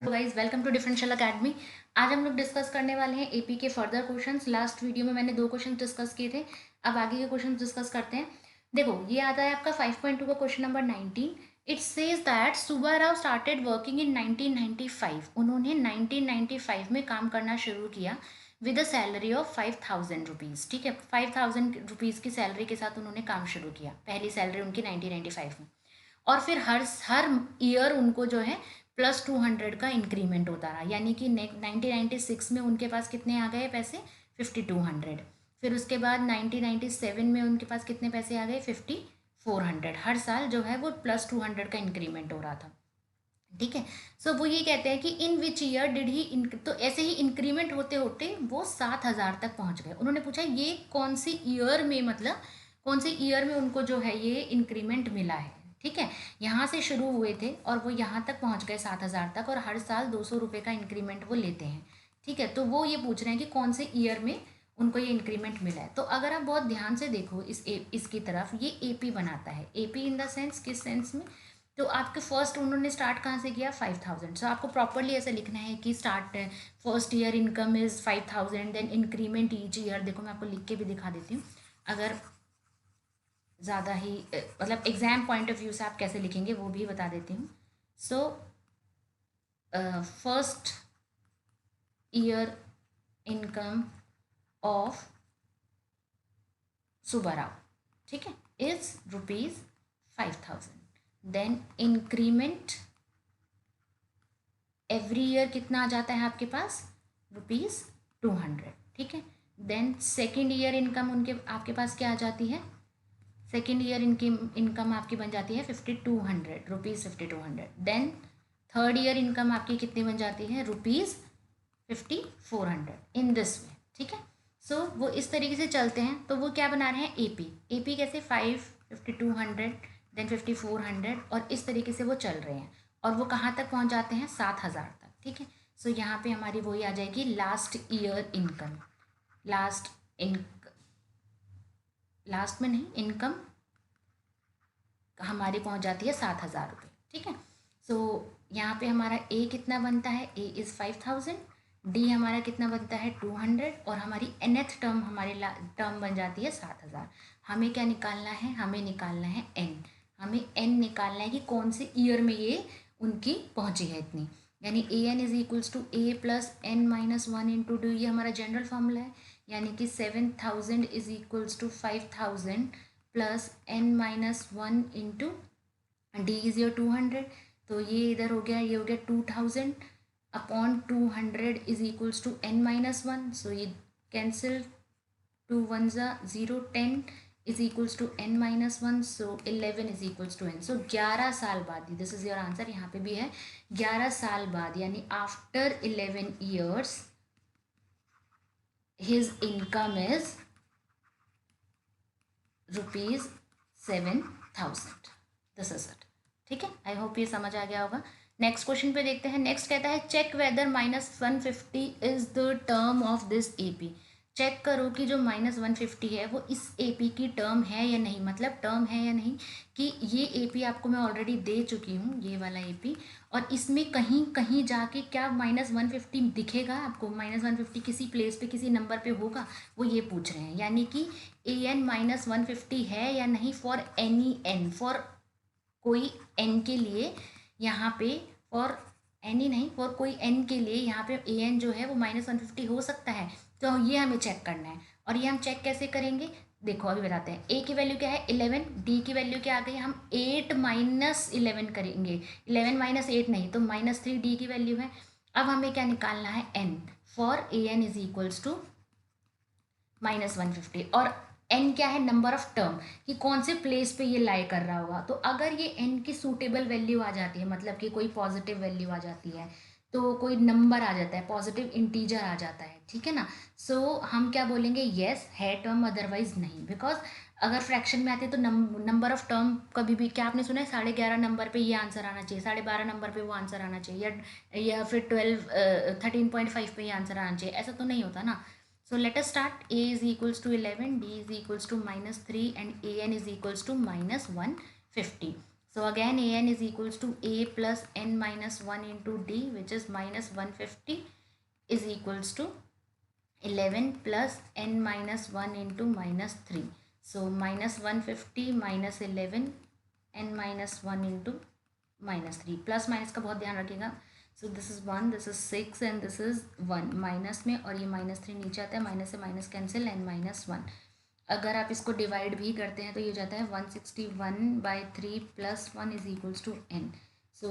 तो guys welcome to differential academy. आज हम लोग डिस्कस करने वाले हैं एपी के फर्दर क्वेश्चंस। लास्ट वीडियो में मैंने 2 क्वेश्चन डिस्कस किए थे, अब आगे के क्वेश्चन डिस्कस करते हैं। देखो ये आता है आपका 5.2 का question number 19। It says that Subbarao started working in 1995। उन्होंने 1995 में काम करना शुरू किया with a salary of 5,000 rupees. ठीक है, 5,000 रुपीज़ की सैलरी के साथ उन्होंने काम शुरू किया, पहली सैलरी उनकी 1995 में। और फिर हर हर ईयर उनको जो है +200 का इंक्रीमेंट होता रहा, यानी कि 1996 में उनके पास कितने आ गए पैसे, 5200। फिर उसके बाद 1997 में उनके पास कितने पैसे आ गए, 5400। हर साल जो है वो +200 का इंक्रीमेंट हो रहा था। ठीक है, सो वो ये कहते हैं कि इन विच ईयर डिड ही, तो ऐसे ही इंक्रीमेंट होते होते वो 7,000 तक पहुंच गए। उन्होंने पूछा ये कौन सी ईयर में, मतलब कौन से ईयर में उनको जो है ये इंक्रीमेंट मिला है। ठीक है, यहाँ से शुरू हुए थे और वो यहाँ तक पहुँच गए 7,000 तक, और हर साल 200 रुपये का इंक्रीमेंट वो लेते हैं। ठीक है, तो वो ये पूछ रहे हैं कि कौन से ईयर में उनको ये इंक्रीमेंट मिला है। तो अगर आप बहुत ध्यान से देखो इसकी तरफ, ये एपी बनाता है। एपी इन द सेंस, किस सेंस में, तो आपके फर्स्ट उन्होंने स्टार्ट कहाँ से किया, 5,000। सो आपको प्रॉपरली ऐसे लिखना है कि start first year income is 5,000, then increment each year. देखो मैं आपको लिख के भी दिखा देती हूँ, अगर ज़्यादा ही मतलब एग्जाम पॉइंट ऑफ व्यू से आप कैसे लिखेंगे वो भी बता देती हूँ। So first year income of Subbarao, ठीक है, is ₹5,000। Then increment every year कितना आ जाता है आपके पास, ₹200। ठीक है, देन सेकेंड ईयर इनकम उनके आपके पास क्या आ जाती है, सेकेंड ईयर इनकी इनकम आपकी बन जाती है ₹5200। देन थर्ड ईयर इनकम आपकी कितनी बन जाती है, ₹5400, इन दिस वे। ठीक है, सो वो इस तरीके से चलते हैं। तो वो क्या बना रहे हैं, एपी। एपी कैसे, 5200, देन 5400, और इस तरीके से वो चल रहे हैं, और वो कहाँ तक पहुँच जाते हैं, 7,000 तक। ठीक है, सो यहाँ पे हमारी वही आ जाएगी लास्ट ईयर इनकम। लास्ट में नहीं, इनकम हमारी पहुंच जाती है 7,000 रुपये। ठीक है, सो यहाँ पे हमारा ए कितना बनता है, ए इज़ 5,000, डी हमारा कितना बनता है 200, और हमारी nth टर्म हमारी टर्म बन जाती है 7,000। हमें क्या निकालना है, हमें निकालना है एन। हमें एन निकालना है कि कौन से ईयर में ये उनकी पहुंची है इतनी, यानी a n is equals to a plus n minus 1 into d, ये हमारा जनरल फॉर्मूला है। यानी कि 7,000 is equals to 5,000 plus n minus 1 into d is your 200। तो ये इधर हो गया, ये हो गया 2,000 upon 200 is equals to n minus 1। So ये cancel, 2 1 0, 10 is equals to n minus 1। So 11 is equals to n। So 11 साल बाद, दिस इज योर आंसर, यहाँ पे भी है 11 साल बाद, यानी after 11 years his income is ₹7,000। This is it. ठीक है, आई होप ये समझ आ गया होगा। नेक्स्ट क्वेश्चन पे देखते हैं। नेक्स्ट कहता है check whether -150 is the term of this AP. Check करो कि जो -150 है वो इस एपी की टर्म है या नहीं, मतलब टर्म है या नहीं, कि ये एपी आपको मैं ऑलरेडी दे चुकी हूँ, ये वाला एपी, और इसमें कहीं कहीं जाके क्या -150 दिखेगा आपको, -150 किसी प्लेस पे किसी नंबर पे होगा, वो ये पूछ रहे हैं। यानी कि ए एन -150 है या नहीं फॉर एनी एन, फॉर कोई एन के लिए यहाँ पे, फॉर एनी नहीं, फॉर कोई एन के लिए यहाँ पे ए एन जो है वो -150 हो सकता है। तो ये हमें चेक करना है, और ये हम चेक कैसे करेंगे, देखो अभी बताते हैं। ए की वैल्यू क्या है, 11, डी की वैल्यू क्या आ गई, हम 8 माइनस 11 करेंगे, 11 माइनस 8 नहीं, तो -3 डी की वैल्यू है। अब हमें क्या निकालना है, n, for a n is equals to -150, और एन क्या है, नंबर ऑफ टर्म, कि कौन से प्लेस पे ये लाई कर रहा होगा। तो अगर ये एन की सूटेबल वैल्यू आ जाती है, मतलब कि कोई पॉजिटिव वैल्यू आ जाती है, तो कोई नंबर आ जाता है, पॉजिटिव इंटीजर आ जाता है, ठीक है ना, सो हम क्या बोलेंगे, येस है टर्म, अदरवाइज नहीं। बिकॉज अगर फ्रैक्शन में आते हैं तो नंबर ऑफ टर्म कभी भी, क्या आपने सुना है 11.5 नंबर पे ये आंसर आना चाहिए, 12.5 नंबर पे वो आंसर आना चाहिए, या फिर 13.5 पे ये आंसर आना चाहिए, ऐसा तो नहीं होता ना। So let us start. A is equals to 11, D is equals to -3, and AN is equals to -150. So again an is equals to a plus n minus 1 into d, which is minus 150 is equals to 11 plus n minus 1 into minus 3. So minus 150 minus 11 n minus 1 into minus 3. Plus minus का बहुत ध्यान रखिएगा. So this is 1, this is 6 and this is 1 minus में, और ये minus 3 नीचे आता है, माइनस से माइनस कैंसिल, एन माइनस 1. अगर आप इसको डिवाइड भी करते हैं तो ये जाता है 161/3 plus 1 is equals to n. So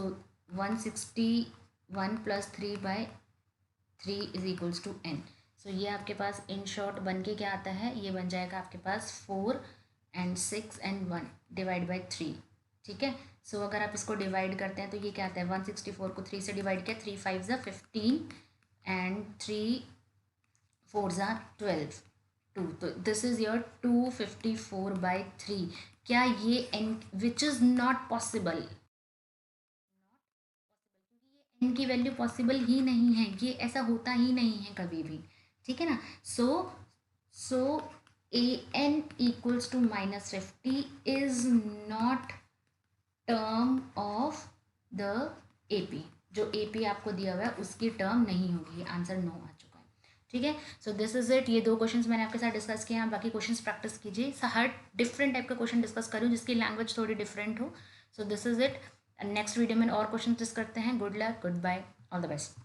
161 plus 3/3 is equals to n. So ये आपके पास इन शॉर्ट बन के क्या आता है, ये बन जाएगा आपके पास 4 and 6 and 1 डिवाइड बाई 3. ठीक है. सो अगर आप इसको डिवाइड करते हैं तो ये क्या आता है, 164 को 3 से डिवाइड किया, 3 5 ज़ा 15 एंड 3 4 ज़ा 12 2. तो दिस इज़ योर 254/3. क्या ये n, which is not possible, n की वैल्यू पॉसिबल ही नहीं है, ये ऐसा होता ही नहीं है कभी भी. ठीक है ना. So a n equals to -50 is not term of the a p. जो ए पी आपको दिया हुआ है उसकी टर्म नहीं होगी. आंसर नो आ चुका है. ठीक है. सो दिस इज इट. ये 2 क्वेश्चंस मैंने आपके साथ डिस्कस किए हैं. बाकी क्वेश्चंस प्रैक्टिस कीजिए. हर डिफरेंट टाइप का क्वेश्चन डिस्कस करूँ जिसकी लैंग्वेज थोड़ी डिफरेंट हो. So this is it. Next video में और क्वेश्चन डिस्कस करते हैं. Good luck, goodbye, all the best.